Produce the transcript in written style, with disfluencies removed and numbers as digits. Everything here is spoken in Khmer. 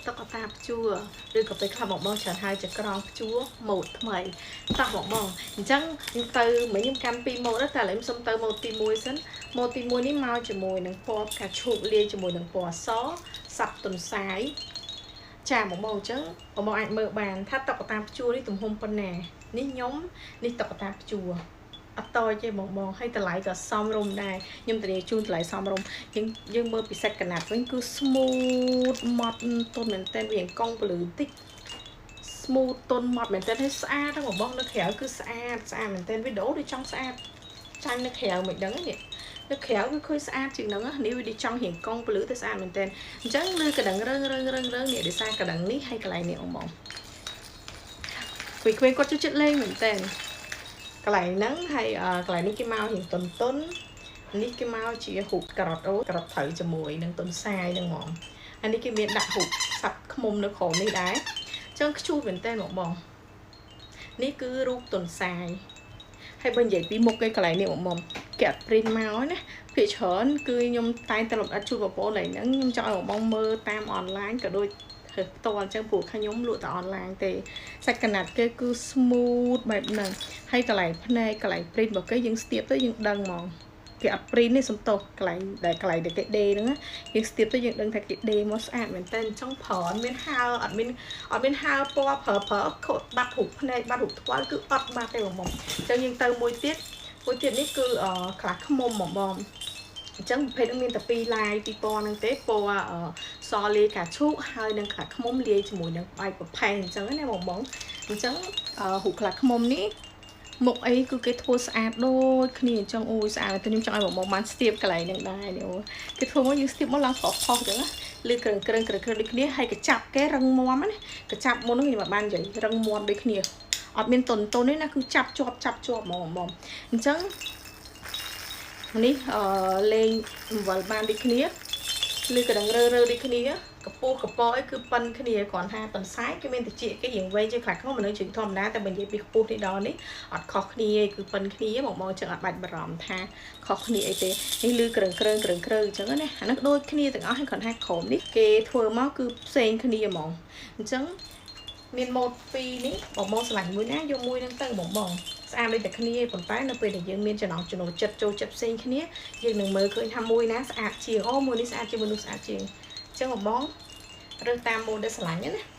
តកតាព្យួរឬក៏ពេលខ្លះបងច្រើនហើយជាក្រងព្យួរម៉ូតថ្មីតោះបងអញ្ចឹងខ្ញុំទៅមិញខ្ញុំកាន់2ម៉ូតតែឥឡូវខ្ញុំសុំទៅម៉ូតទី1សិនម៉ូតទី1នេះមកជាមួយនឹងពណ៌ផ្កាឈូកលាយជាមួយនឹងពណ៌សសាប់ទុនសាយចាបងអញ្ចឹងបងអាចមើលបានថាតុក្កតាព្យួរនេះទំហំប៉ុណ្ណានេះខ្ញុំនេះតុក្កតាព្យួរអត់តយទេបងហើយតម្លៃក៏សមរម្យដែរខ្ញុំធានាជូនតម្លៃសមរម្យយើងមើលពីសាច់កណាត់វិញគឺ smooth ម៉ត់ទន់មែនតើវាកង់ពលឺបន្តិច smooth ទន់ម៉ត់មែនតើហើយស្អាតហ្នឹងបងនៅក្រៅគឺស្អាតមែនតើវីដេអូដូចចង់ស្អាតចាញ់នៅក្រៅមិនដឹងនេះនៅក្រៅគឺឃើញស្អាតជាងហ្នឹងនេះវាដូចចង់រៀងកង់ពលឺទៅស្អាតមែនតើអញ្ចឹងលើកណ្ដឹងរឹងនេះដោយសារកណ្ដឹងនេះហើយកន្លែងនេះបងគ្វេងគាត់ជួយចិត្តលេងមែនតើកន្លែងហ្នឹងហើយកន្លែងនេះគេមករៀងតុននេះគេមកជារូបការ៉ុតត្រូវជាមួយនឹងតុនសាយហ្នឹងហ្មងអានេះគេមានដាក់រូបសត្វឃ្មុំនៅក្រោមនេះដែរអញ្ចឹងខ្ជូតមែនតើបងនេះគឺរូបតុនសាយហើយបើនិយាយពីមុខគេកន្លែងនេះបងគេអត់ព្រីនមកណាភាគច្រើនគឺខ្ញុំតែងតែលំអិតជូនបងប្អូនឡើងហ្នឹងខ្ញុំចង់ឲ្យបងមើលតាមអនឡាញក៏ដូចផ្ទាល់អញ្ចឹងព្រោះខ្ញុំលក់តែអនឡាញទេសាច់កណាត់គេគឺ smooth បែបហ្នឹងហើយកន្លែងភ្នែកកន្លែងព្រីនរបស់គេយើងស្ទាបទៅយើងដឹងហ្មងគេអត់ព្រីននេះសំទោសកន្លែងដែលគេដេហ្នឹងយើងស្ទាបទៅយើងដឹងថាគេដេមកស្អាតមែនតើអញ្ចឹងប្រើអត់មានហើអត់មានហើពណ៌ប្រើខូតបាត់រូបភ្នែកបាត់រូបថ្ពាល់គឺអត់បាត់ទេបងអញ្ចឹងយើងទៅមួយទៀតនេះគឺខ្លះខ្មុំបងអញ្ចឹងប្រភេទមានតែ2ឡាយពីពណ៌ហ្នឹងទេពណ៌សលាយកាឈូកហើយនឹងខ្លះខ្មុំលាយជាមួយនឹងបាយប្រផេះអញ្ចឹងណាបងអញ្ចឹងរូបខ្លះខ្មុំនេះមុខអីគឺគេធ្វើស្អាតដូចគ្នាអញ្ចឹងអូយស្អាតតែខ្ញុំចង់ឲ្យបងបានស្ទាបកន្លែងហ្នឹងដែរនេះអូគេធ្វើមកយើងស្ទាបមកឡើងស្រស់អញ្ចឹងណាលឺក្រឹងដូចគ្នាហើយកញ្ចាប់គេរឹងមាំណាកញ្ចាប់មុនហ្នឹងខ្ញុំបាននិយាយរឹងមាំដូចគ្នាអត់មានតុនទេណាគឺចាប់ជាប់ហ្មងអញ្ចឹងនេះលេងអំបិលបានដូចគ្នាឬក៏ដឹងរើដូចគ្នាកពស់កពអីគឺប៉ិនគ្នាគ្រាន់ថាប៉ុនសាយគេមានតិចគេរៀងវែងជាងខ្លះក្នុងមនុស្សជាងធម្មតាតែបើនិយាយពីខ្ពស់នេះដល់នេះអត់ខុសគ្នាគឺប៉ិនគ្នាបងចឹងអត់បាច់បារម្ភថាខុសគ្នាអីទេនេះលឺក្រឹងអញ្ចឹងណាអានោះដូចគ្នាទាំងអស់ហើយគ្រាន់ថាក្រោមនេះគេធ្វើមកគឺផ្សេងគ្នាហ្មងអញ្ចឹងមានម៉ូត2នេះបងឆ្លាញ់មួយណាយកមួយហ្នឹងទៅបងស្អាតដូចតែគ្នាប៉ុន្តែនៅពេលដែលយើងមានចំណងចំណូលចិត្តចូលចិត្តផ្សេងគ្នាយើងនឹងមើលឃើញថាមួយណាស្អាតជាងអូមួយនេះស្អាតជាងមួយនោះស្អាតជាងអញ្ចឹងបងរើសតាមម៉ូតដែលឆ្លាញ់ណា